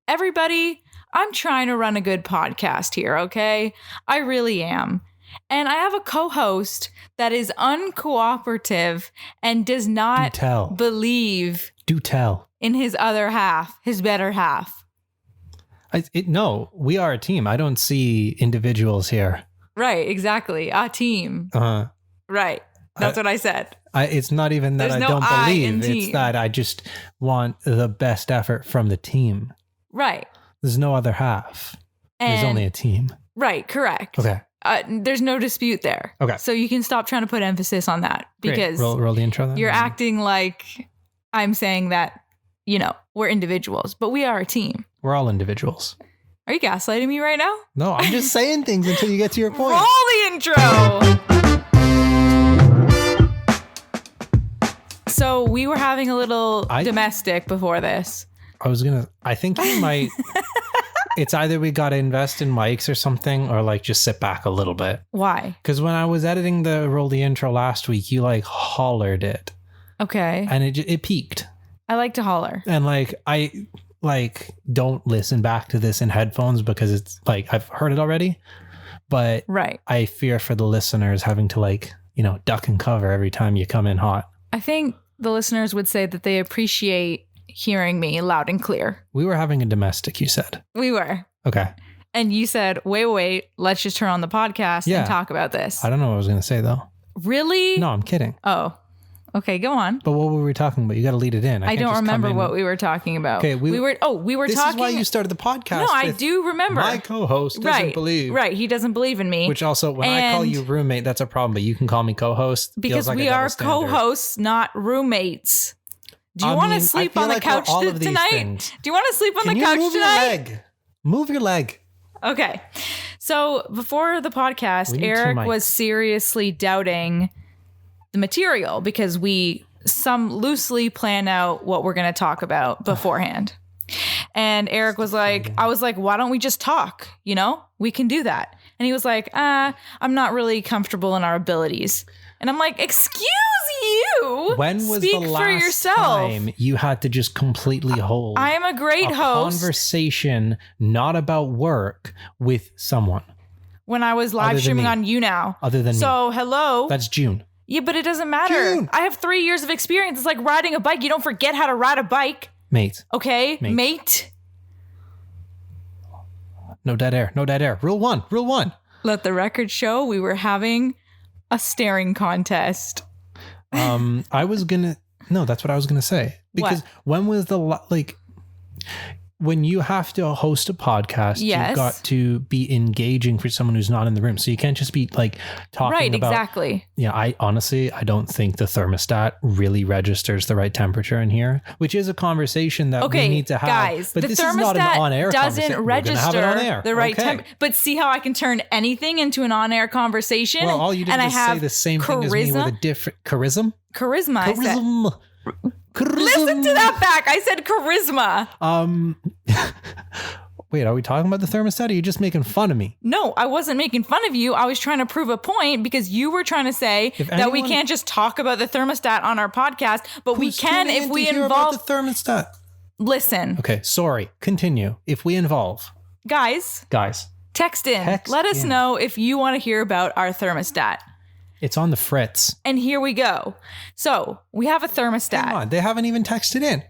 everybody, I'm trying to run a good podcast here, okay? I really am. And I have a co-host that is uncooperative and does not believe in his other half, his better half. No, we are a team. I don't see individuals here. Right, exactly. A team. Right. That's what I said. It's not even that I don't believe. It's that I just want the best effort from the team. Right. There's no other half. There's only a team. Right, correct. Okay. There's no dispute there. Okay. So you can stop trying to put emphasis on that because roll the intro then. You're acting like I'm saying that, we're individuals, but we are a team. We're all individuals. Are you gaslighting me right now? No, I'm just saying things until you get to your point. Roll the intro. So we were having a little domestic before this. I think you might, it's either we got to invest in mics or something, or like just sit back a little bit. Why? Because when I was editing the roll the intro last week, you like hollered it. Okay. And it peaked. I like to holler. And I don't listen back to this in headphones because it's like, I've heard it already, but right. I fear for the listeners having to duck and cover every time you come in hot. I think the listeners would say that they appreciate hearing me loud and clear. We were having a domestic, you said. We were. Okay. And you said, wait, let's just turn on the podcast and talk about this. I don't know what I was going to say though. Really? No, I'm kidding. Oh, okay, go on. But what were we talking about? You got to lead it in. I don't remember what we were talking about. Okay, we were talking. This is why you started the podcast. No, I do remember. My co-host doesn't believe. Right, he doesn't believe in me. Which also, when I call you roommate, that's a problem. But you can call me co-host because we are co-hosts, not roommates. Do you want to sleep on the couch tonight? Do you want to sleep on the couch tonight? Move your leg. Okay. So before the podcast, Eric was seriously doubting the material because we loosely plan out what we're going to talk about beforehand. And Eric was like, I was like, why don't we just talk? We can do that. And he was like, I'm not really comfortable in our abilities. And I'm like, excuse you. When was Speak the for last yourself. time you had to just completely hold I am a great host. Conversation not about work with someone? When I was live streaming on YouNow. Other than so, hello. That's June. Yeah, but it doesn't matter. June. I have 3 years of experience. It's like riding a bike. You don't forget how to ride a bike. Mate. Okay? Mate. No dead air. No dead air. Rule one. Let the record show we were having a staring contest. No, that's what I was gonna say. Because when was when you have to host a podcast, you've got to be engaging for someone who's not in the room. So you can't just be talking about... Right, exactly. Yeah, I don't think the thermostat really registers the right temperature in here, which is a conversation that we need to have. Guys, but the this is not an on-air doesn't register the right temperature. But see how I can turn anything into an on-air conversation? Well, all you did was say the same thing as me with a different... Charisma? Charisma. Listen to that back. I said charisma. Wait, are we talking about the thermostat or are you just making fun of me? No, I wasn't making fun of you. I was trying to prove a point because you were trying to say that we can't just talk about the thermostat on our podcast, but we can if we involve the thermostat. Listen. Okay, sorry. Continue. If we involve. Guys. Text in. Let us know if you want to hear about our thermostat. It's on the fritz. And here we go. So we have a thermostat. Come on, they haven't even texted in.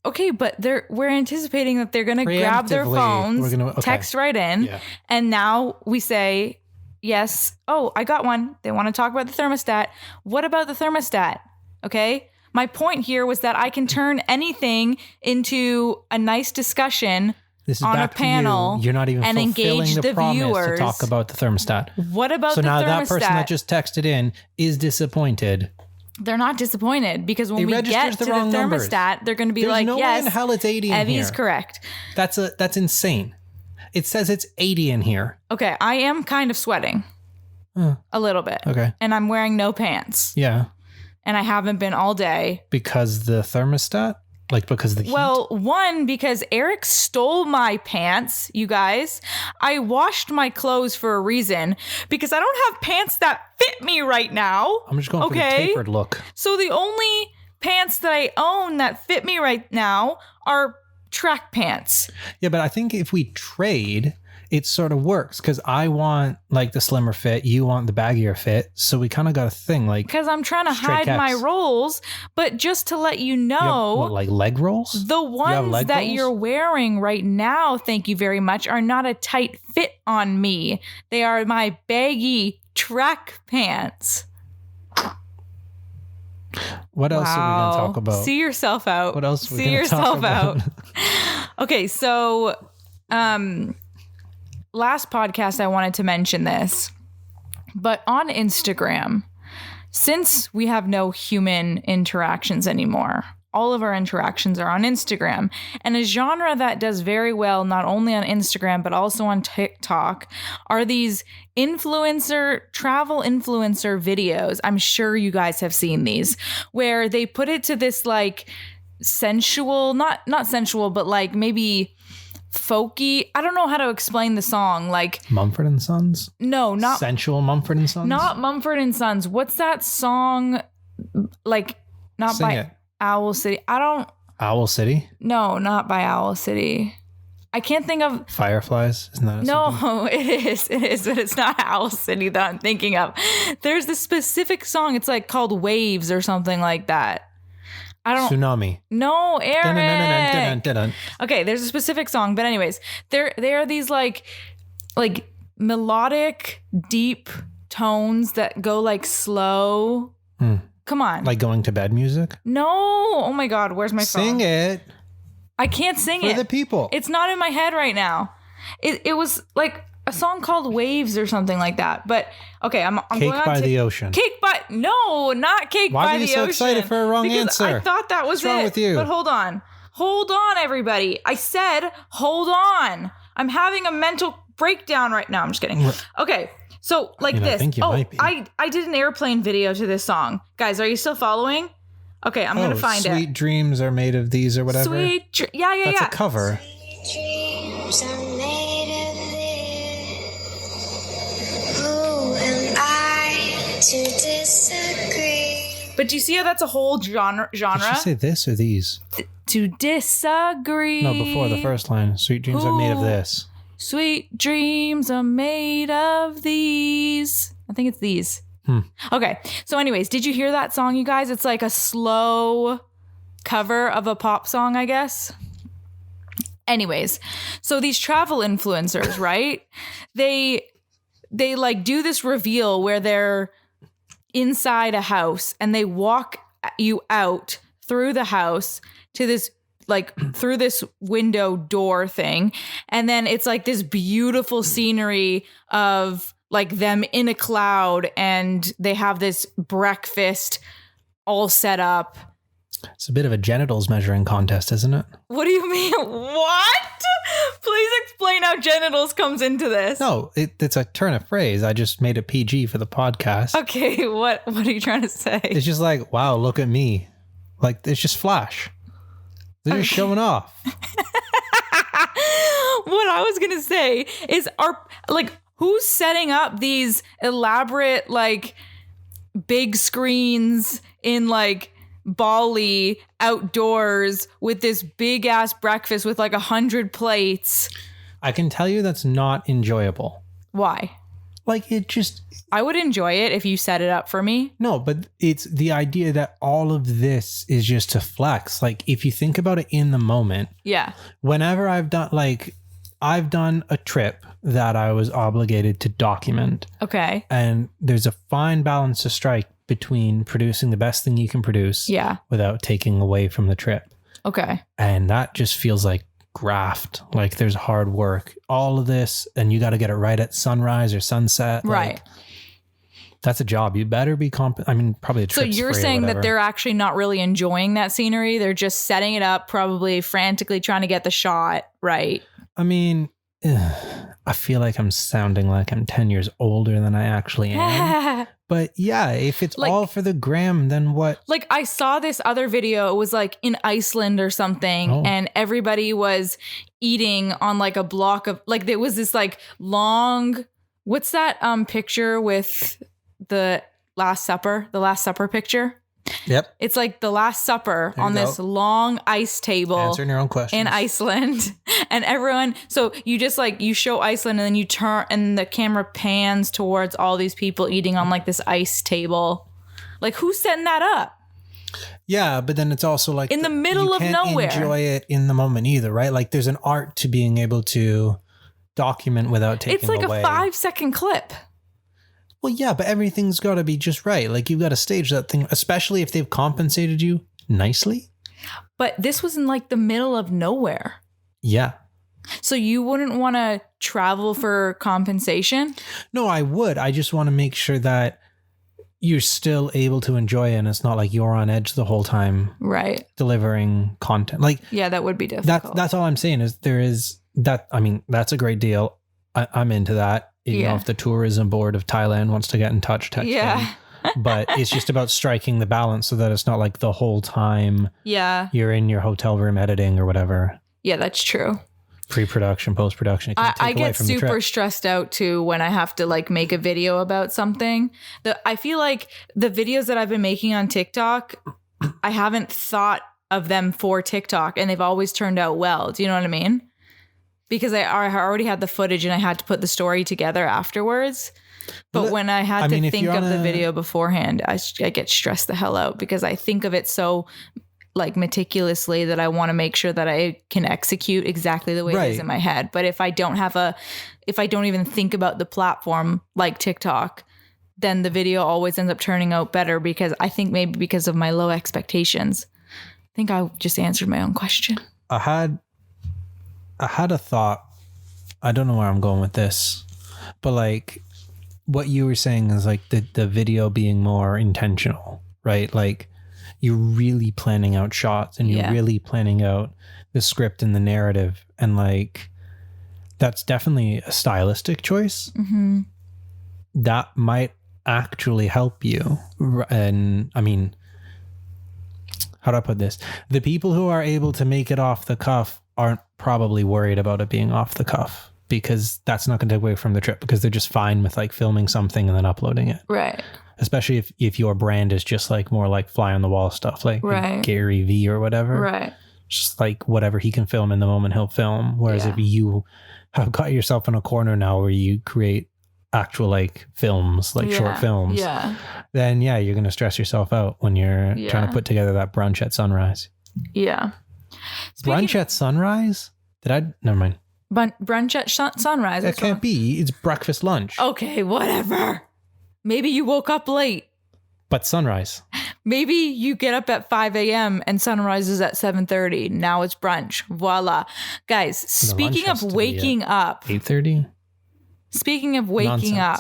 Okay, but we're anticipating that they're going to grab their phones, text right in, and now we say, yes, oh, I got one. They want to talk about the thermostat. What about the thermostat? Okay? My point here was that I can turn anything into a nice discussion on a panel. You're not even and engage the promise viewers to talk about the thermostat. What about the thermostat? So now that person that just texted in is disappointed. They're not disappointed because when we get to the thermostat, they're going to be There's like, no yes, way in hell it's 80 in here. Evie's correct. That's insane. It says it's 80 in here. Okay, I am kind of sweating. A little bit. Okay. And I'm wearing no pants. Yeah. And I haven't been all day. Because the thermostat? Because of the heat? Well, one, because Eric stole my pants, you guys. I washed my clothes for a reason because I don't have pants that fit me right now. I'm just going for the tapered look. So the only pants that I own that fit me right now are track pants. Yeah, but I think if we trade, it sort of works because I want like the slimmer fit, you want the baggier fit, so we kind of got a thing like because I'm trying to hide my rolls, but just to let you know, what, like leg rolls, the ones that you're wearing right now, thank you very much, are not a tight fit on me. They are my baggy track pants. What else are we going to talk about? See yourself out. What else are we See going to talk about? Okay, so last podcast I wanted to mention this, but on Instagram, since we have no human interactions anymore, all of our interactions are on Instagram. And a genre that does very well, not only on Instagram, but also on TikTok, are these travel influencer videos. I'm sure you guys have seen these, where they put it to this like sensual, not sensual, but like maybe folky. I don't know how to explain the song. Like Mumford & Sons? No, not sensual Mumford & Sons. Not Mumford & Sons. What's that song? Like not Sing by it. Owl City. Owl City? No, not by Owl City. I can't think of Fireflies. Isn't that something? It is, but it's not Owl City that I'm thinking of. There's this specific song. It's like called Waves or something like that. Tsunami. No, Eric. Dun-dun-dun-dun-dun-dun-dun. Okay, there's a specific song, but anyways, there are these like melodic, deep tones that go like slow. Come on. Like going to bed music? No. Oh my God, where's my phone? Sing it. I can't sing it. For the people. It's not in my head right now. It was like a song called Waves or something like that. But okay, I'm Cake going on by to the Ocean. No, not Cake by the Ocean. Why were you so excited for a wrong answer? I thought that was What's wrong with you? But hold on, everybody. I said hold on. I'm having a mental breakdown right now. I'm just kidding. Okay. So like this. I think you might be. I did an airplane video to this song. Guys, are you still following? Okay, I'm going to find it. Sweet dreams are made of these or whatever. Yeah. That's a cover. Dreams are made of this. Who am I to disagree? But do you see how that's a whole genre? Did she say this or these? To disagree. No, before the first line. Sweet dreams are made of this. Sweet dreams are made of these. I think it's these. Okay. So anyways, did you hear that song, you guys? It's like a slow cover of a pop song, I guess. Anyways, so these travel influencers, right? They like do this reveal where they're inside a house and they walk you out through the house to this like through this window door thing. And then it's like this beautiful scenery of like them in a cloud and they have this breakfast all set up. It's a bit of a genitals measuring contest, isn't it? What do you mean? What? Please explain how genitals comes into this. No, it's a turn of phrase. I just made a PG for the podcast. Okay, what are you trying to say? It's just like, wow, look at me. Like, it's just flash. They're just showing off. What I was going to say is who's setting up these elaborate, like, big screens in, like, Bali outdoors with this big ass breakfast with like 100 plates? I can tell you that's not enjoyable. Why? Like I would enjoy it if you set it up for me. No, but it's the idea that all of this is just to flex. Like if you think about it in the moment. Yeah. Whenever I've done a trip that I was obligated to document. Okay. And there's a fine balance to strike between producing the best thing you can produce without taking away from the trip. Okay. And that just feels like graft. Like there's hard work. All of this, and you got to get it right at sunrise or sunset. Right. Like, that's a job. You better be probably a trip. So you're saying that they're actually not really enjoying that scenery. They're just setting it up, probably frantically trying to get the shot right. I mean, I feel like I'm sounding like I'm 10 years older than I actually am. But yeah, if it's like, all for the gram, then what? Like I saw this other video. It was like in Iceland or something. And everybody was eating on like a block of like, there was this like long, what's that picture with the Last Supper picture? Yep. It's like the Last Supper on this long ice table. Answering your own questions. In Iceland. And everyone, so you just like, you show Iceland and then you turn and the camera pans towards all these people eating on like this ice table. Like, who's setting that up? Yeah, but then it's also like in the middle of nowhere. You can't enjoy it in the moment either, right? Like there's an art to being able to document without taking away. It's like a 5-second clip. Well, yeah, but everything's got to be just right. Like you've got to stage that thing, especially if they've compensated you nicely. But this was in like the middle of nowhere. Yeah. So you wouldn't want to travel for compensation? No, I would. I just want to make sure that you're still able to enjoy it and it's not like you're on edge the whole time. Right. Delivering content. Like, yeah, that would be difficult. That's all I'm saying is there is that. I mean, that's a great deal. I'm into that. You know, if the tourism board of Thailand wants to get in touch, text them. But it's just about striking the balance so that it's not like the whole time you're in your hotel room editing or whatever. Yeah, that's true. Pre-production, post-production. I get super stressed out too when I have to like make a video about something. I feel like the videos that I've been making on TikTok, I haven't thought of them for TikTok and they've always turned out well. Do you know what I mean? Because I already had the footage and I had to put the story together afterwards. But when I had to think of the video beforehand, I get stressed the hell out because I think of it so like meticulously that I want to make sure that I can execute exactly the way it is in my head. But if I don't even think about the platform like TikTok, then the video always ends up turning out better because I think maybe because of my low expectations. I think I just answered my own question. I had a thought. I don't know where I'm going with this, but like what you were saying is like the video being more intentional, right? Like you're really planning out shots and you're really planning out the script and the narrative. And like, that's definitely a stylistic choice. Mm-hmm. That might actually help you. And I mean, how do I put this? The people who are able to make it off the cuff aren't probably worried about it being off the cuff because that's not going to take away from the trip because they're just fine with like filming something and then uploading it. Right. Especially if your brand is just like more like fly on the wall stuff, like Gary V or whatever. Right. Just like whatever he can film in the moment, he'll film. Whereas if you have got yourself in a corner now where you create actual like films, like short films, then you're going to stress yourself out when you're trying to put together that brunch at sunrise. Yeah. Brunch at sunrise? Never mind. Brunch at sunrise? That can't be. It's breakfast, lunch. Okay, whatever. Maybe you woke up late. But sunrise. Maybe you get up at 5 a.m. and sunrise is at 7:30. Now it's brunch. Voila. Guys, speaking of waking up. 8:30? Speaking of waking up.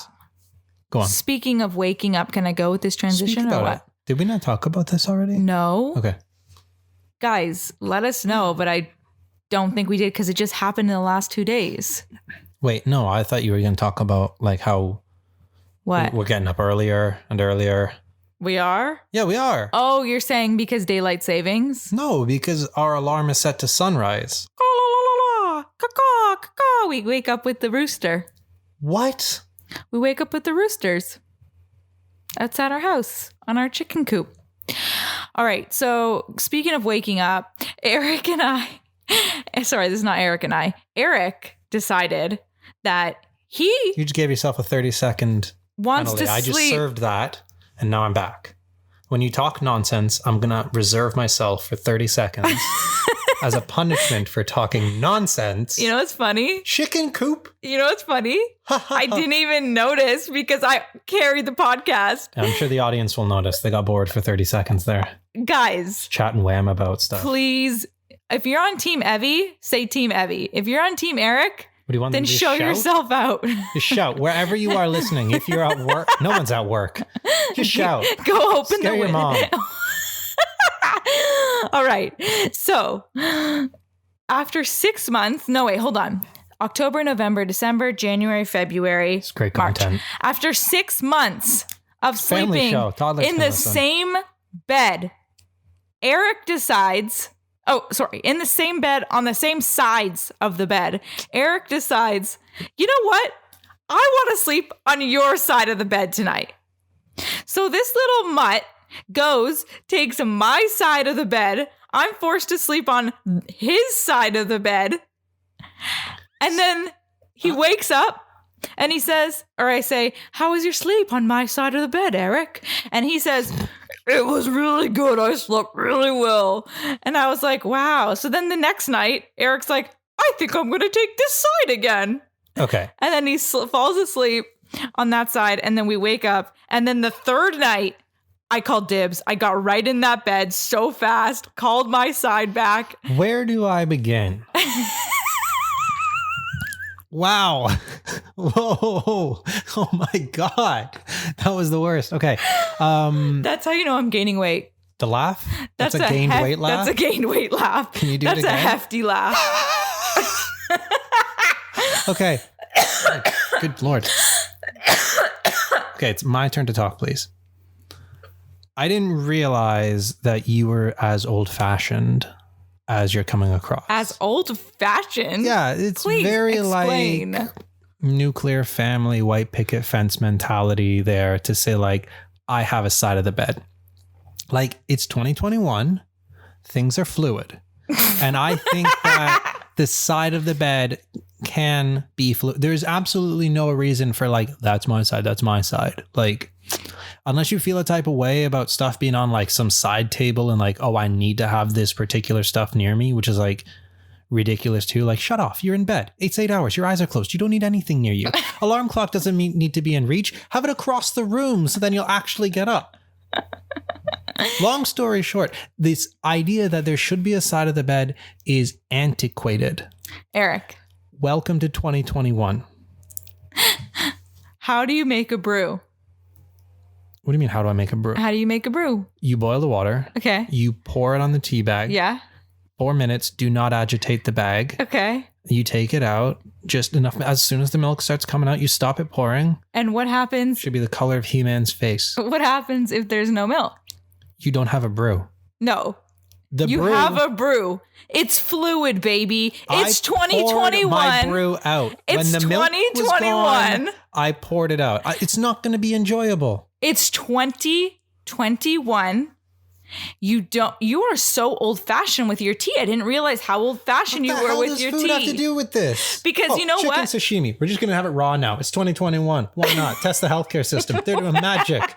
Go on. Speaking of waking up, can I go with this transition or what? Did we not talk about this already? No. Okay. Guys, let us know, but I don't think we did because it just happened in the last 2 days. Wait, no, I thought you were going to talk about like how we're getting up earlier and earlier. We are? Yeah, we are. Oh, you're saying because daylight savings? No, because our alarm is set to sunrise. We wake up with the rooster. What? We wake up with the roosters outside our house on our chicken coop. All right. So speaking of waking up, Eric and I, sorry, this is not Eric and I. Eric decided that you just gave yourself a 30-second wants penalty. to sleep. I just served that and now I'm back. When you talk nonsense, I'm going to reserve myself for 30 seconds as a punishment for talking nonsense. You know what's funny? Chicken coop. You know what's funny? I didn't even notice because I carried the podcast. I'm sure the audience will notice. They got bored for 30 seconds there. Guys. Chatting wham about stuff. Please, if you're on Team Evie, say Team Evie. If you're on Team Eric, what do you want then show yourself out. Just shout. Wherever you are listening. If you're at work, no one's at work. Just shout. Go open Scare the your mom. All right. So after 6 months, no, wait, hold on. October, November, December, January, February, it's great March. Content. After 6 months of sleeping in the same bed, Eric decides... Oh, sorry. In the same bed, on the same sides of the bed, Eric decides, you know what? I want to sleep on your side of the bed tonight. So this little mutt goes, takes my side of the bed. I'm forced to sleep on his side of the bed. And then he wakes up and he says, or I say, how was your sleep on my side of the bed, Eric? And he says, it was really good. I slept really well. And I was like, wow. So then the next night, Eric's like, I think I'm going to take this side again. Okay. And then he falls asleep on that side. And then we wake up. And then the third night, I called dibs. I got right in that bed so fast, called my side back. Where do I begin? Wow. Whoa. Oh my God. That was the worst. Okay. That's how you know I'm gaining weight. The laugh? That's a gained weight laugh? That's a gained weight laugh. Can you do it again? That's a hefty laugh. Okay. Good Lord. Okay, it's my turn to talk, please. I didn't realize that you were as old-fashioned as you're coming across. As old-fashioned? Yeah, it's Please very explain. like nuclear family, white picket fence mentality there to say like, I have a side of the bed. Like, it's 2021. Things are fluid. And I think that the side of the bed can be fluid. There's absolutely no reason for like, that's my side, that's my side. Like, unless you feel a type of way about stuff being on like some side table and like, oh, I need to have this particular stuff near me, which is like ridiculous too. Like, shut off. You're in bed. It's 8 hours. Your eyes are closed. You don't need anything near you. Alarm clock doesn't need to be in reach. Have it across the room so then you'll actually get up. Long story short, this idea that there should be a side of the bed is antiquated. Eric. Welcome to 2021. How do you make a brew? What do you mean, how do I make a brew? How do you make a brew? You boil the water. Okay. You pour it on the tea bag. Yeah. 4 minutes. Do not agitate the bag. Okay. You take it out. Just enough. As soon as the milk starts coming out, you stop it pouring. And what happens? Should be the color of He-Man's face. What happens if there's no milk? You don't have a brew. No. You have a brew. It's fluid, baby. It's 2021. My brew out. It's when the 2021. Milk was gone, I poured it out. It's not going to be enjoyable. It's 2021. You are so old fashioned with your tea. I didn't realize how old fashioned you were with your tea. What does food have to do with this? Because you know chicken what? Sashimi. We're just going to have it raw now. It's 2021. Why not? Test the healthcare system. They're doing magic.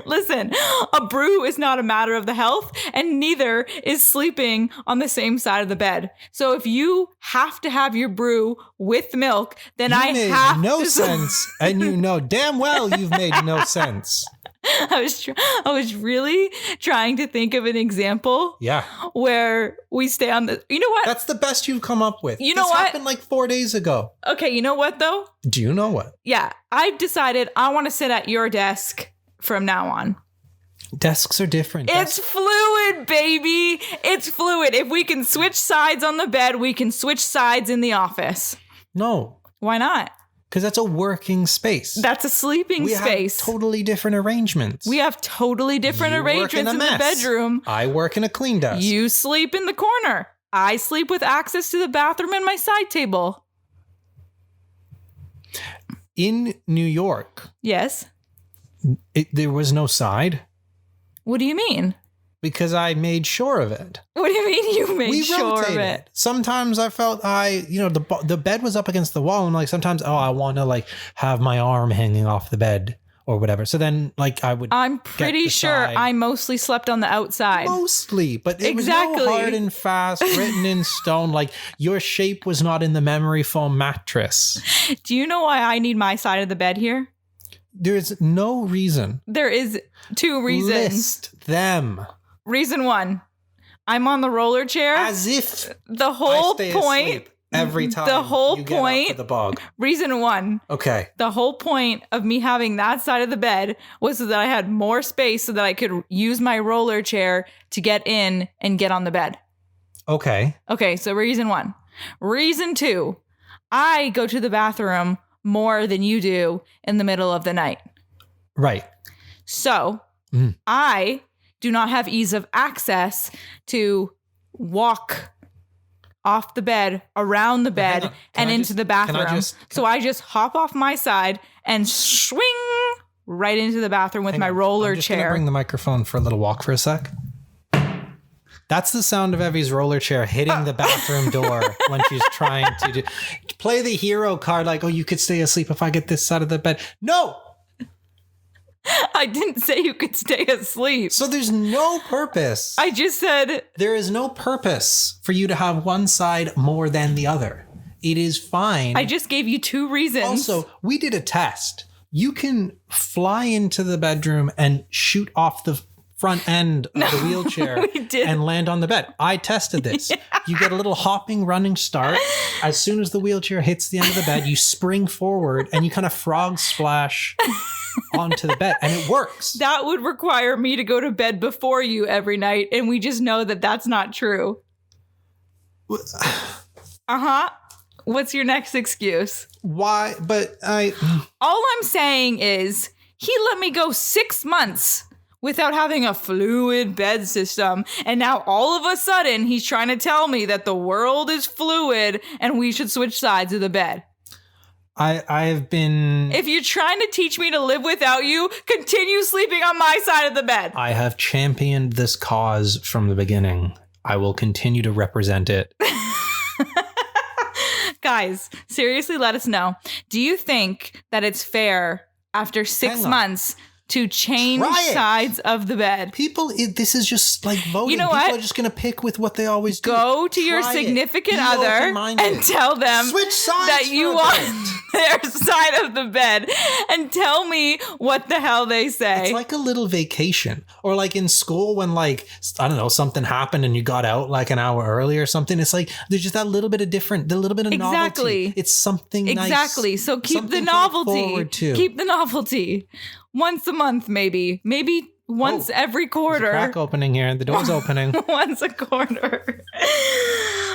Listen, a brew is not a matter of the health, and neither is sleeping on the same side of the bed. So if you have to have your brew with milk, then You I made have no to sense, and you know damn well you've made no sense. I was really trying to think of an example. Yeah. Where we stay on the. You know what? That's the best you've come up with. You know this what? happened like 4 days ago. Okay, you know what though? Do you know what? Yeah, I've decided I want to sit at your desk from now on. Desks are different. It's fluid, baby. It's fluid. If we can switch sides on the bed, we can switch sides in the office. No. Why not? Because that's a working space. That's a sleeping space. We have totally different arrangements. We have totally different arrangements in the bedroom. I work in a clean desk. You sleep in the corner. I sleep with access to the bathroom and my side table. In New York. Yes. There was no side. What do you mean? Because I made sure of it. What do you mean you made sure of it? Sometimes I felt the bed was up against the wall, and like sometimes I want to like have my arm hanging off the bed or whatever. So then like I would. I'm pretty sure I mostly slept on the outside. Mostly, but it was no hard and fast, written in stone. Like your shape was not in the memory foam mattress. Do you know why I need my side of the bed here? There's no reason. There is 2 reasons. List them. Reason 1, I'm on the roller chair. As if the whole point every time the whole you point get up to the bog. Reason 1. Okay. The whole point of me having that side of the bed was so that I had more space so that I could use my roller chair to get in and get on the bed. Okay. Okay, so reason 1. Reason 2, I go to the bathroom more than you do in the middle of the night. Right. So I do not have ease of access to walk off the bed, around the bed, and into the bathroom. So I just hop off my side and swing right into the bathroom with my roller I'm just gonna chair. bring the microphone for a little walk for a sec. That's the sound of Evie's roller chair hitting the bathroom door when she's trying to play the hero card like, oh, you could stay asleep if I get this side of the bed. No! I didn't say you could stay asleep. So there's no purpose. I just said... There is no purpose for you to have one side more than the other. It is fine. I just gave you 2 reasons. Also, we did a test. You can fly into the bedroom and shoot off the front end of the wheelchair and land on the bed. I tested this. Yeah. You get a little hopping, running start. As soon as the wheelchair hits the end of the bed, you spring forward and you kind of frog splash onto the bed, and it works. That would require me to go to bed before you every night, and we just know that that's not true. Uh-huh. What's your next excuse? Why? But all I'm saying is he let me go 6 months without having a fluid bed system. And now all of a sudden he's trying to tell me that the world is fluid and we should switch sides of the bed. I've been... If you're trying to teach me to live without you, continue sleeping on my side of the bed. I have championed this cause from the beginning. I will continue to represent it. Guys, seriously, let us know. Do you think that it's fair after 6 months to change sides of the bed? People, this is just like voting. You know People what? are just going to pick with what they always do. Go to your significant other and tell them that you want their side of the bed and tell me what the hell they say. It's like a little vacation. Or like in school when like, I don't know, something happened and you got out like an hour early or something. It's like, there's just that little bit of different, the little bit of novelty. It's something nice. Exactly. So keep the novelty. Keep the novelty. Once a month, maybe once every quarter. There's a crack opening here. The door's opening. Once a quarter.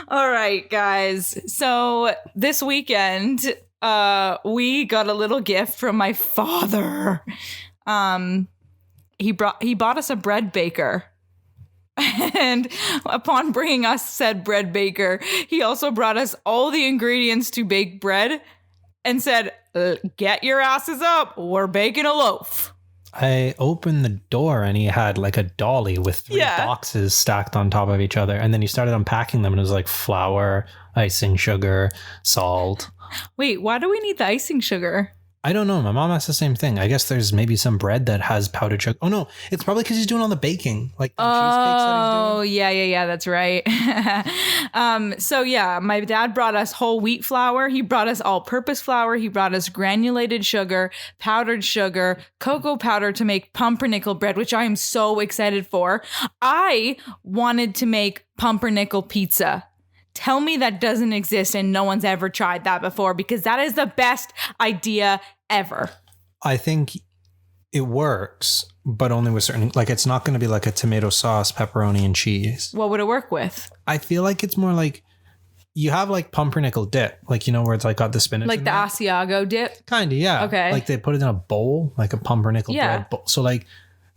All right, guys. So this weekend, we got a little gift from my father. He bought us a bread baker. And upon bringing us said bread baker, he also brought us all the ingredients to bake bread and said, get your asses up. We're baking a loaf. I opened the door and he had like a dolly with 3 boxes stacked on top of each other. And then he started unpacking them and it was like flour, icing sugar, salt. Wait, why do we need the icing sugar? I don't know. My mom asked the same thing. I guess there's maybe some bread that has powdered sugar. Oh, no. It's probably because he's doing all the baking. Like the cheesecakes that he's doing. Yeah. That's right. So, yeah, my dad brought us whole wheat flour. He brought us all-purpose flour. He brought us granulated sugar, powdered sugar, cocoa powder to make pumpernickel bread, which I am so excited for. I wanted to make pumpernickel pizza. Tell me that doesn't exist and no one's ever tried that before, because that is the best idea ever. I think it works, but only with certain, like it's not going to be like a tomato sauce, pepperoni and cheese. What would it work with? I feel like it's more like you have like pumpernickel dip, like, you know, where it's like got the spinach. Like the Asiago dip? Kind of, yeah. Okay. Like they put it in a bowl, like a pumpernickel bread bowl. So like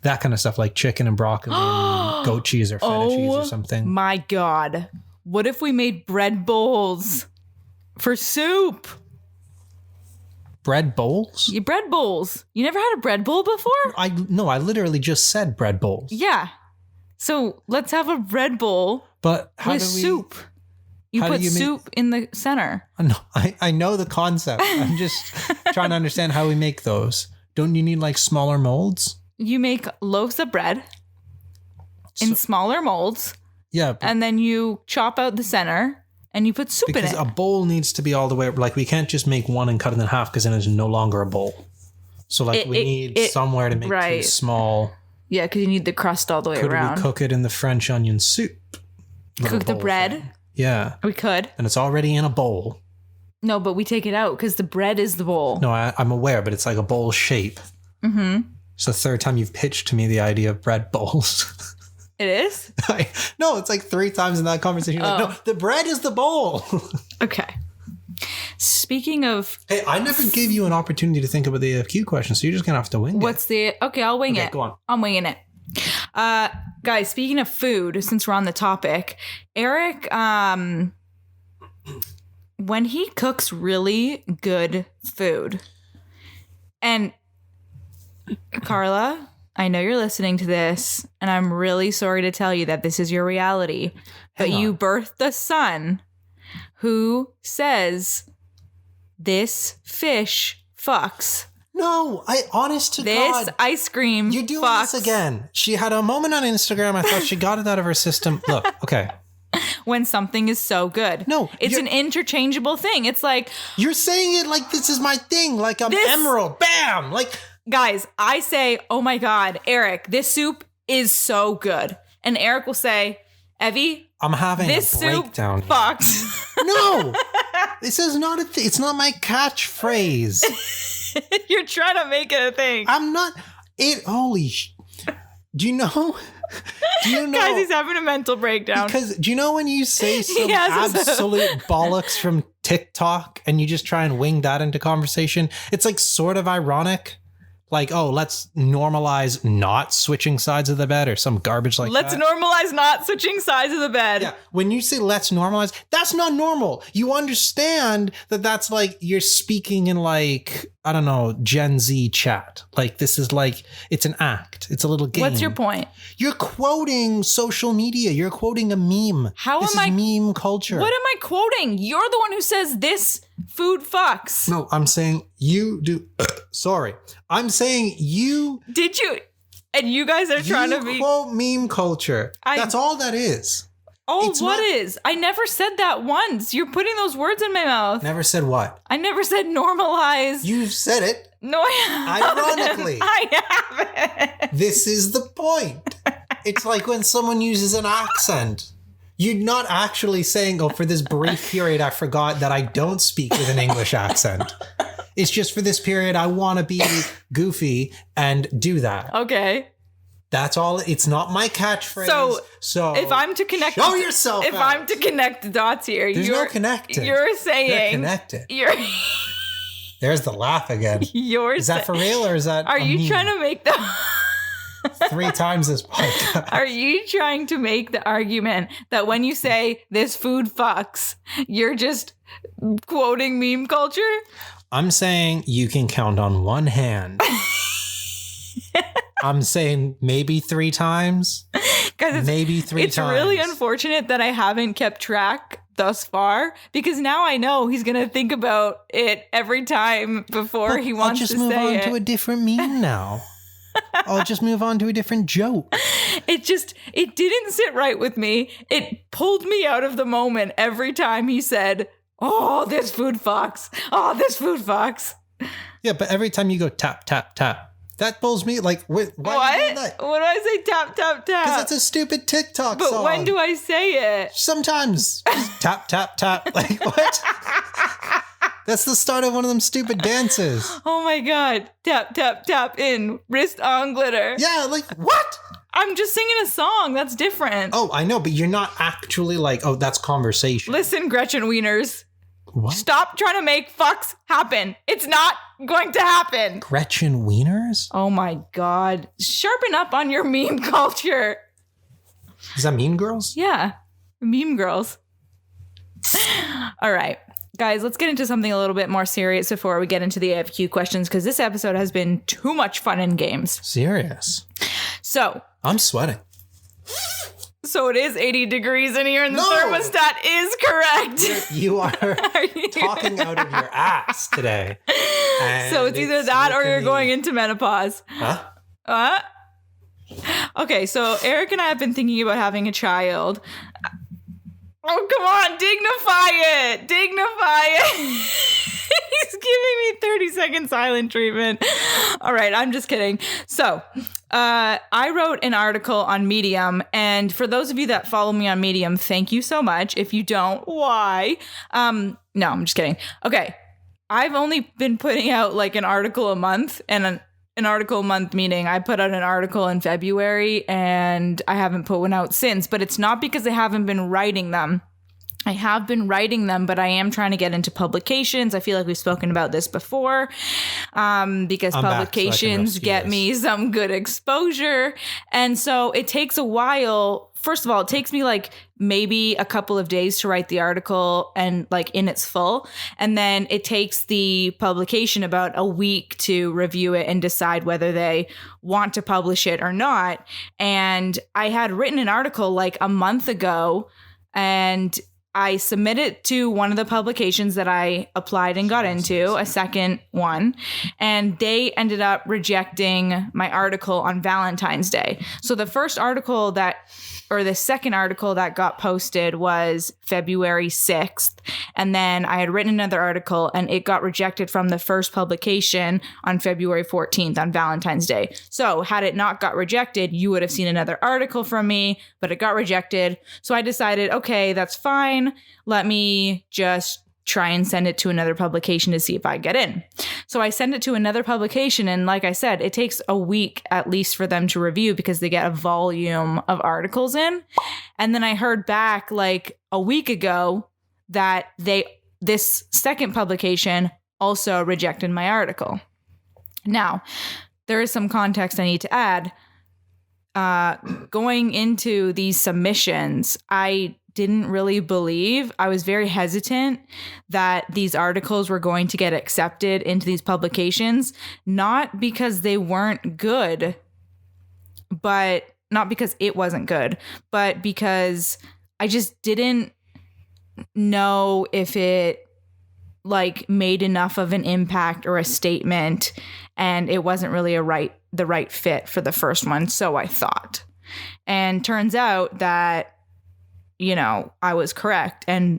that kind of stuff, like chicken and broccoli and goat cheese or feta cheese or something. My God. What if we made bread bowls for soup? Bread bowls? Yeah, bread bowls. You never had a bread bowl before? I literally just said bread bowls. Yeah. So let's have a bread bowl but how with do we, soup. You put soup in the center. No, I know the concept. I'm just trying to understand how we make those. Don't you need like smaller molds? You make loaves of bread in smaller molds. Yeah. And then you chop out the center and you put soup in it. Because a bowl needs to be all the way, like we can't just make one and cut it in half because then it's no longer a bowl. So like we need somewhere to make two small. Yeah, because you need the crust all the way around. Could we cook it in the French onion soup? Cook the bread? Thing. Yeah. We could. And it's already in a bowl. No, but we take it out because the bread is the bowl. No, I'm aware, but it's like a bowl shape. Mm-hmm. It's the third time you've pitched to me the idea of bread bowls. It is? No, it's like 3 times in that conversation. Like, no, the bread is the bowl. Okay. Speaking of... Hey, I never gave you an opportunity to think about the AFQ question, so you're just going to have to wing it. Okay, I'll wing it. Go on. I'm winging it. Guys, speaking of food, since we're on the topic, Eric, when he cooks really good food, and Carla, I know you're listening to this, and I'm really sorry to tell you that this is your reality. But you birthed a son who says this fish fucks. No, honest to God. This ice cream You're doing fucks. this again. She had a moment on Instagram. I thought she got it out of her system. Look, okay. When something is so good. No. It's an interchangeable thing. It's like... You're saying it like this is my thing. Like I'm Emerald. Bam! Like... Guys, I say, oh my God, Eric, this soup is so good. And Eric will say, Evie, I'm having this a breakdown. Soup fucks. No! This is not a thing. It's not my catchphrase. You're trying to make it a thing. I'm not... Do you know? Guys, he's having a mental breakdown. Because do you know when you say some absolute bollocks from TikTok and you just try and wing that into conversation? It's like sort of ironic. Like, oh, let's normalize not switching sides of the bed or some garbage like that. Let's normalize not switching sides of the bed. Yeah. When you say let's normalize, that's not normal. You understand that that's like you're speaking in like, I don't know, Gen Z chat. Like this is like, it's an act. It's a little game. What's your point? You're quoting social media. You're quoting a meme. This is meme culture. What am I quoting? You're the one who says this food fucks. No, I'm saying you do. Sorry. I'm saying you. Did you? And you guys are trying to be. Quote meme culture. That's all that is. Oh, what is? I never said that once. You're putting those words in my mouth. Never said what? I never said normalize. You've said it. No, I haven't. Ironically. I haven't. This is the point. It's like when someone uses an accent. You're not actually saying, oh, for this brief period, I forgot that I don't speak with an English accent. It's just for this period, I want to be goofy and do that. Okay. That's all. It's not my catchphrase. So if I'm to connect, show yourself. If I'm to connect the dots here, there's no connected. You're saying they're connected. There's the laugh again. Is that for real or is that? Are you trying to make the? 3 times this podcast. Are you trying to make the argument that when you say this food fucks, you're just quoting meme culture? I'm saying you can count on one hand. I'm saying maybe 3 times. Guys, maybe 3 times. It's really unfortunate that I haven't kept track thus far because now I know he's going to think about it every time before he wants to say it. I'll just move on to a different meme now. I'll just move on to a different joke. It didn't sit right with me. It pulled me out of the moment every time he said, oh, this food fucks. Oh, this food fucks. Yeah, but every time you go tap, tap, tap, that pulls me like, why what? Are you doing that? What do I say? Tap, tap, tap. Because that's a stupid TikTok song. But when do I say it? Sometimes. Just tap, tap, tap. Like, what? That's the start of one of them stupid dances. Oh my God. Tap, tap, tap in. Wrist on glitter. Yeah, like, what? I'm just singing a song. That's different. Oh, I know, but you're not actually like, oh, that's conversation. Listen, Gretchen Wieners. What? Stop trying to make fucks happen. It's not going to happen. Gretchen Wieners? Oh my God. Sharpen up on your meme culture. Is that Mean Girls? Yeah. Meme girls. All right. Guys, let's get into something a little bit more serious before we get into the AFQ questions, because this episode has been too much fun and games. Serious? So. I'm sweating. So it is 80 degrees in here and the thermostat is correct. You are talking out of your ass today. So it's either that or you're going into menopause. Huh? Okay, so Eric and I have been thinking about having a child. Oh, come on, dignify it. Dignify it. He's giving me 30-second silent treatment. All right, I'm just kidding. So, I wrote an article on Medium, and for those of you that follow me on Medium, thank you so much. If you don't, why? No, I'm just kidding. Okay, I've only been putting out like an article a month, and an article a month meaning I put out an article in February, and I haven't put one out since, but it's not because I haven't been writing them. I have been writing them, but I am trying to get into publications. I feel like we've spoken about this before, because publications get me some good exposure. And so it takes a while first of all, it takes me like maybe a couple of days to write the article and like in its full. And then it takes the publication about a week to review it and decide whether they want to publish it or not. And I had written an article like a month ago, and I submitted to one of the publications that I applied and got into, a second one, and they ended up rejecting my article on Valentine's Day. So the second article that got posted was February 6th. And then I had written another article and it got rejected from the first publication on February 14th on Valentine's Day. So had it not got rejected, you would have seen another article from me, but it got rejected. So I decided, okay, that's fine. Let me just try and send it to another publication to see if I get in. So I send it to another publication. And like I said, it takes a week at least for them to review because they get a volume of articles in. And then I heard back like a week ago that this second publication also rejected my article. Now, there is some context I need to add. Going into these submissions, I didn't really believe. I was very hesitant that these articles were going to get accepted into these publications, not because they weren't good, but not because it wasn't good, but because I just didn't know if it like made enough of an impact or a statement, and it wasn't really the right fit for the first one, so I thought. And turns out that I was correct, and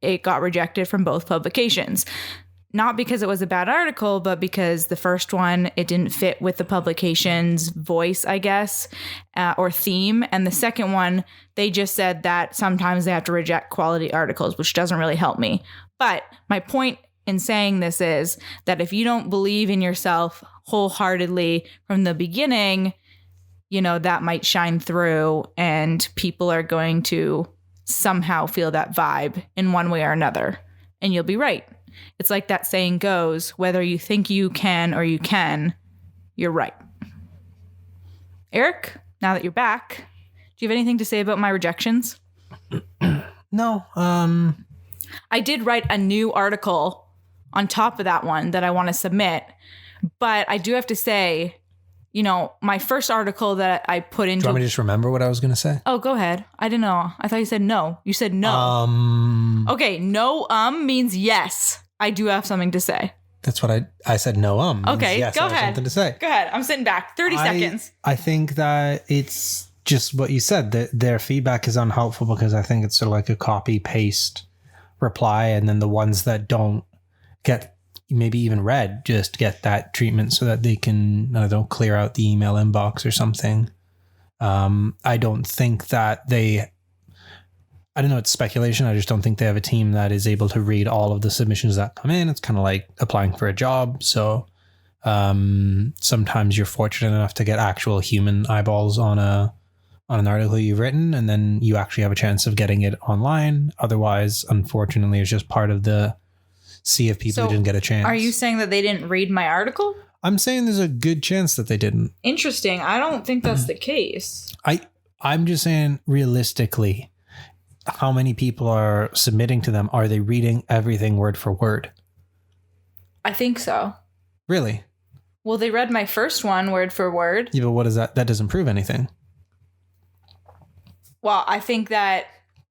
it got rejected from both publications. Not because it was a bad article, but because the first one, it didn't fit with the publication's voice, I guess, or theme. And the second one, they just said that sometimes they have to reject quality articles, which doesn't really help me. But my point in saying this is that if you don't believe in yourself wholeheartedly from the beginning, that might shine through, and people are going to somehow feel that vibe in one way or another, and you'll be right. It's like that saying goes, whether you think you can or you can, you're right. Eric, now that you're back, do you have anything to say about my rejections? No. I did write a new article on top of that one that I want to submit, but I do have to say, my first article that I put into... Do you want me to just remember what I was going to say? Oh, go ahead. I didn't know. I thought you said no. You said no. Okay, no means yes. I do have something to say. That's what I said no Okay, yes, go I have ahead. something to say. Go ahead. I'm sitting back. 30 seconds. I think that it's just what you said, that their feedback is unhelpful because I think it's sort of like a copy-paste reply, and then the ones that don't get maybe even read just get that treatment so that they can, clear out the email inbox or something. I don't think that I don't know, it's speculation. I just don't think they have a team that is able to read all of the submissions that come in. It's kind of like applying for a job. So sometimes you're fortunate enough to get actual human eyeballs on an article you've written, and then you actually have a chance of getting it online. Otherwise, unfortunately, it's just part of the sea of people who didn't get a chance. Are you saying that they didn't read my article? I'm saying there's a good chance that they didn't. Interesting. I don't think that's the case. I'm just saying, realistically, how many people are submitting to them? Are they reading everything word for word? I think so. Really? Well, they read my first one word for word. Yeah, but what is that? That doesn't prove anything. Well, I think that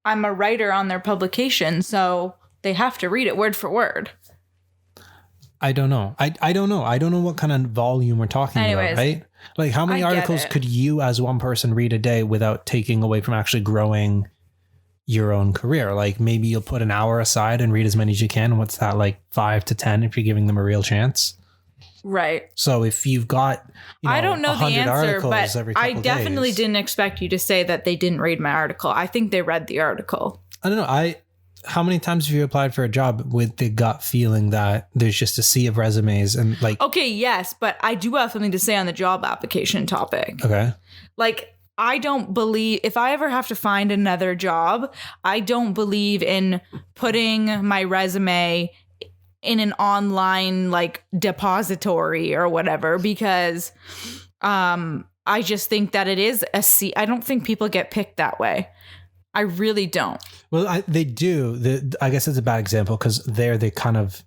I'm a writer on their publication, so they have to read it word for word. I don't know. I don't know. I don't know what kind of volume we're talking about, right? Like, how many articles could you as one person read a day without taking away from actually growing your own career? Like, maybe you'll put an hour aside and read as many as you can. What's that, like 5 to 10 if you're giving them a real chance? Right. So if you've got, I don't know the answer, but I definitely didn't expect you to say that they didn't read my article. I think they read the article. I don't know. How many times have you applied for a job with the gut feeling that there's just a sea of resumes and like... Okay, yes, but I do have something to say on the job application topic. Okay. Like, I don't believe, if I ever have to find another job, I don't believe in putting my resume in an online like depository or whatever, because I I just think that it is a seat. I don't think people get picked that way. I really don't. Well, they do. I guess it's a bad example because they kind of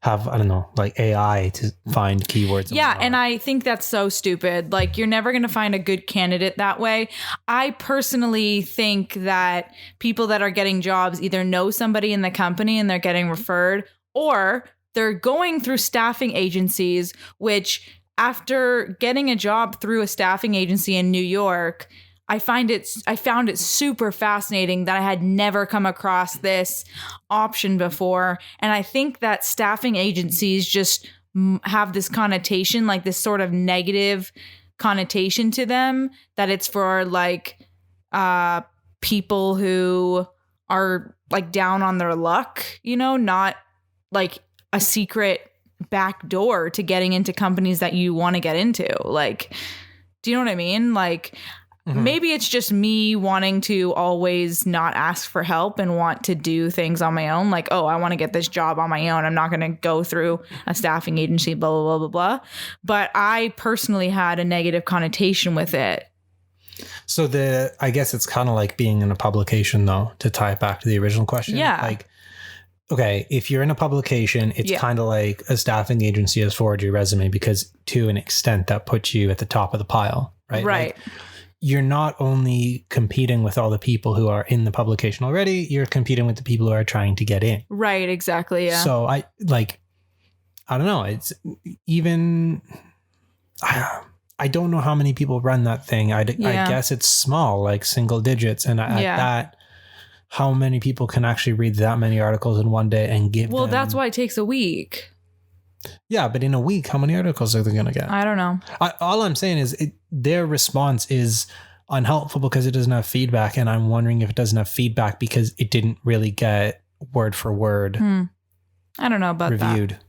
have, I don't know, like AI to find keywords. Yeah, and I think that's so stupid. Like, you're never going to find a good candidate that way. I personally think that people that are getting jobs either know somebody in the company and they're getting referred, or they're going through staffing agencies, which after getting a job through a staffing agency in New York, I found it super fascinating that I had never come across this option before. And I think that staffing agencies just have this connotation, like this sort of negative connotation to them, that it's for like people who are like down on their luck, you know, not like a secret back door to getting into companies that you want to get into. Like, do you know what I mean? Like, maybe it's just me wanting to always not ask for help and want to do things on my own. Like, oh, I want to get this job on my own. I'm not going to go through a staffing agency, blah, blah, blah, blah, blah. But I personally had a negative connotation with it. So I guess it's kind of like being in a publication, though, to tie it back to the original question. Yeah. Like, okay, if you're in a publication, it's kind of like a staffing agency has forwarded your resume because to an extent that puts you at the top of the pile, right? Right. Like, you're not only competing with all the people who are in the publication already, you're competing with the people who are trying to get in. Right, exactly, yeah. So I don't know. It's even, I don't know how many people run that thing. I guess it's small, like single digits. And at that, how many people can actually read that many articles in one day and give them... that's why it takes a week. Yeah, but in a week, how many articles are they going to get? I don't know. All I'm saying is their response is unhelpful because it doesn't have feedback. And I'm wondering if it doesn't have feedback because it didn't really get word for word I don't know about reviewed. That.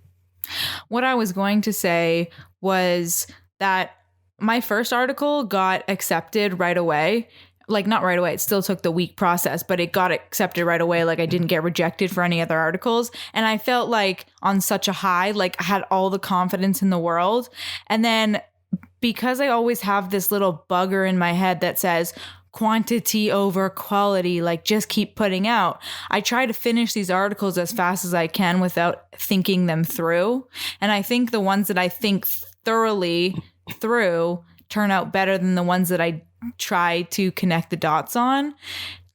What I was going to say was that my first article got accepted right away. Like, not right away. It still took the week process, but it got accepted right away. Like, I didn't get rejected for any other articles. And I felt like on such a high, like I had all the confidence in the world. And then because I always have this little bugger in my head that says quantity over quality, like just keep putting out, I try to finish these articles as fast as I can without thinking them through. And I think the ones that I think thoroughly through turn out better than the ones that I try to connect the dots on.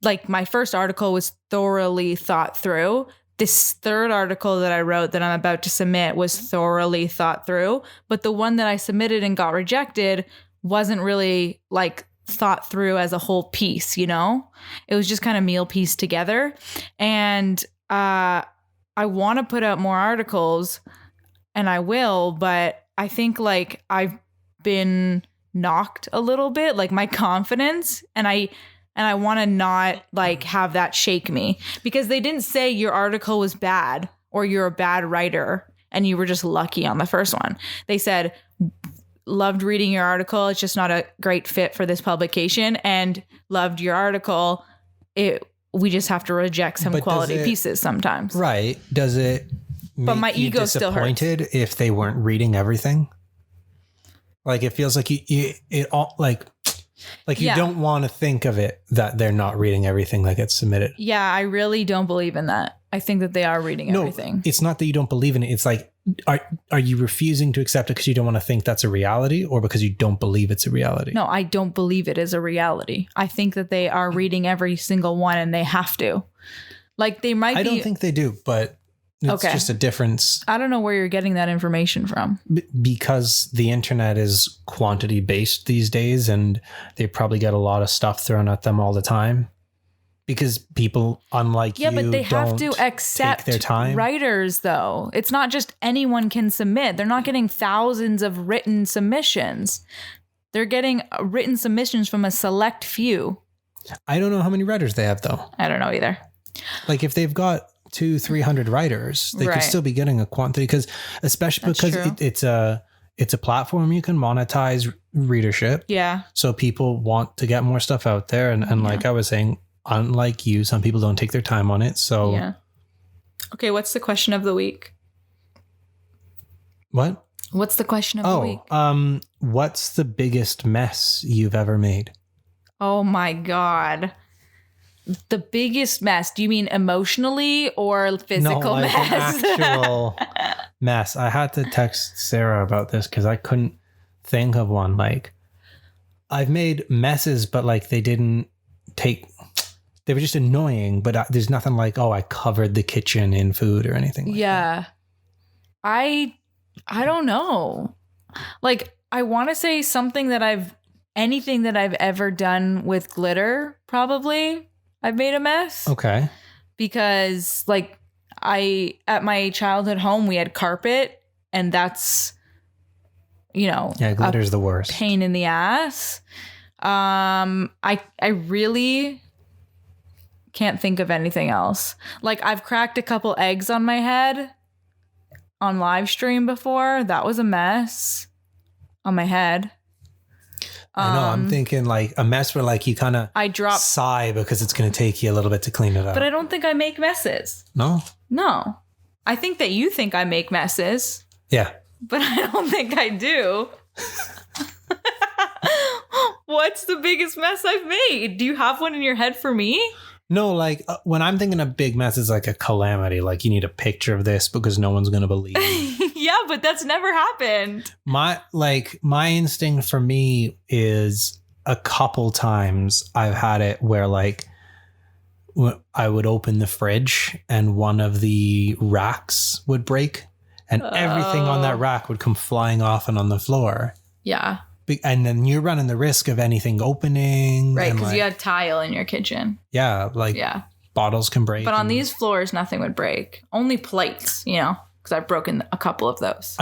Like, my first article was thoroughly thought through. This third article that I wrote that I'm about to submit was thoroughly thought through. But the one that I submitted and got rejected wasn't really like thought through as a whole piece, you know? It was just kind of meal pieced together. And I want to put out more articles, and I will, but I think like I've been knocked a little bit, like my confidence, and I want to not like have that shake me, because they didn't say your article was bad or you're a bad writer and you were just lucky on the first one. They said, loved reading your article, it's just not a great fit for this publication, and loved your article, we just have to reject some quality pieces sometimes. Right. Does it but my ego still hurts if they weren't reading everything? Like, it feels like you don't want to think of it that they're not reading everything that gets submitted. Yeah, I really don't believe in that. I think that they are reading everything. It's not that you don't believe in it. It's like, are you refusing to accept it because you don't want to think that's a reality, or because you don't believe it's a reality? No, I don't believe it is a reality. I think that they are reading every single one, and they have to. Like, they might be... I don't think they do, but... It's just a difference. I don't know where you're getting that information from. Because the internet is quantity based these days, and they probably get a lot of stuff thrown at them all the time. Because people, unlike you, but they have to accept their time. Writers, though. It's not just anyone can submit. They're not getting thousands of written submissions. They're getting written submissions from a select few. I don't know how many writers they have, though. I don't know either. Like, if they've got 200-300 writers, they could still be getting a quantity, because it's a platform you can monetize readership. Yeah. So people want to get more stuff out there. And like I was saying, unlike you, some people don't take their time on it. So yeah. Okay, what's the question of the week? What? What's the question of the week? What's the biggest mess you've ever made? Oh my God. The biggest mess. Do you mean emotionally or physical An mess? actual mess. I had to text Sarah about this because I couldn't think of one. Like, I've made messes, but like they were just annoying, but there's nothing like, oh, I covered the kitchen in food or anything like that. I don't know. Like, I want to say anything that I've ever done with glitter, probably I've made a mess. Okay. Because like at my childhood home, we had carpet, and that's, glitter's the worst. Pain in the ass. I really can't think of anything else. Like, I've cracked a couple eggs on my head on live stream before. That was a mess on my head. I know. I'm thinking like a mess where like you kind of sigh because it's going to take you a little bit to clean it up. But I don't think I make messes. No? No. I think that you think I make messes. Yeah. But I don't think I do. What's the biggest mess I've made? Do you have one in your head for me? No, like when I'm thinking of big mess, it's like a calamity. Like you need a picture of this because no one's going to believe you. Yeah, but that's never happened. My instinct for me is a couple times I've had it where like I would open the fridge and one of the racks would break and everything on that rack would come flying off and on the floor. Yeah. And then you're running the risk of anything opening. Right, because you had tile in your kitchen. Yeah, bottles can break. But on these floors, nothing would break. Only plates, because I've broken a couple of those.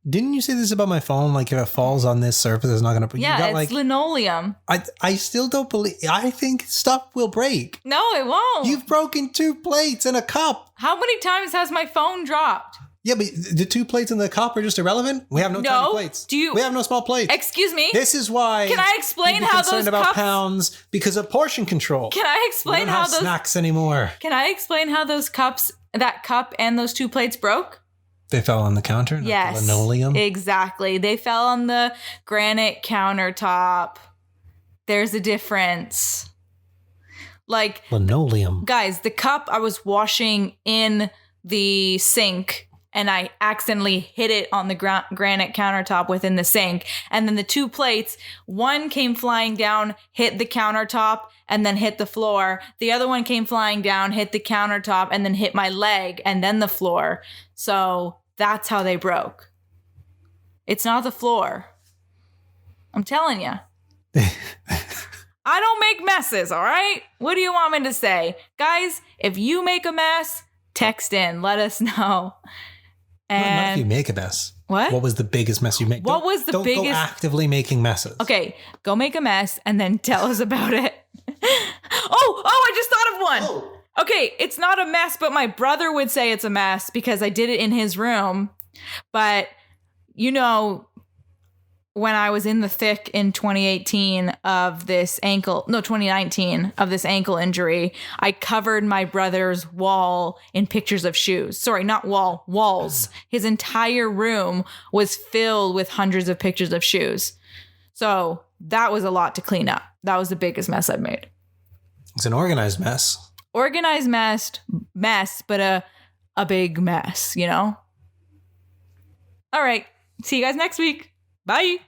Didn't you say this about my phone? Like if it falls on this surface, it's not going to break. Yeah, it's linoleum. I still don't believe. I think stuff will break. No, it won't. You've broken 2 plates and a cup. How many times has my phone dropped? Yeah, but the 2 plates and the cup are just irrelevant. We have no tiny plates. We have no small plates. Excuse me. This is why. Can I explain how those concerned about pounds because of portion control. Can I explain how those snacks anymore? Can I explain how those that cup and those 2 plates broke? They fell on the counter. Yes, the linoleum. Exactly. They fell on the granite countertop. There's a difference. Like linoleum. Guys, the cup I was washing in the sink. And I accidentally hit it on the granite countertop within the sink. And then the 2 plates, one came flying down, hit the countertop, and then hit the floor. The other one came flying down, hit the countertop, and then hit my leg, and then the floor. So that's how they broke. It's not the floor. I'm telling you. I don't make messes, all right? What do you want me to say? Guys, if you make a mess, text in. Let us know. And not if you make a mess. What? What was the biggest mess you made? What was the biggest? Don't go actively making messes. Okay, go make a mess and then tell us about it. I just thought of one. Oh. Okay, it's not a mess, but my brother would say it's a mess because I did it in his room. But, when I was in the thick in 2019 of this 2019 of this ankle injury, I covered my brother's wall in pictures of shoes. Sorry, not walls. His entire room was filled with hundreds of pictures of shoes. So that was a lot to clean up. That was the biggest mess I've made. It's an organized mess. Organized mess, but a big mess, All right. See you guys next week. Bye.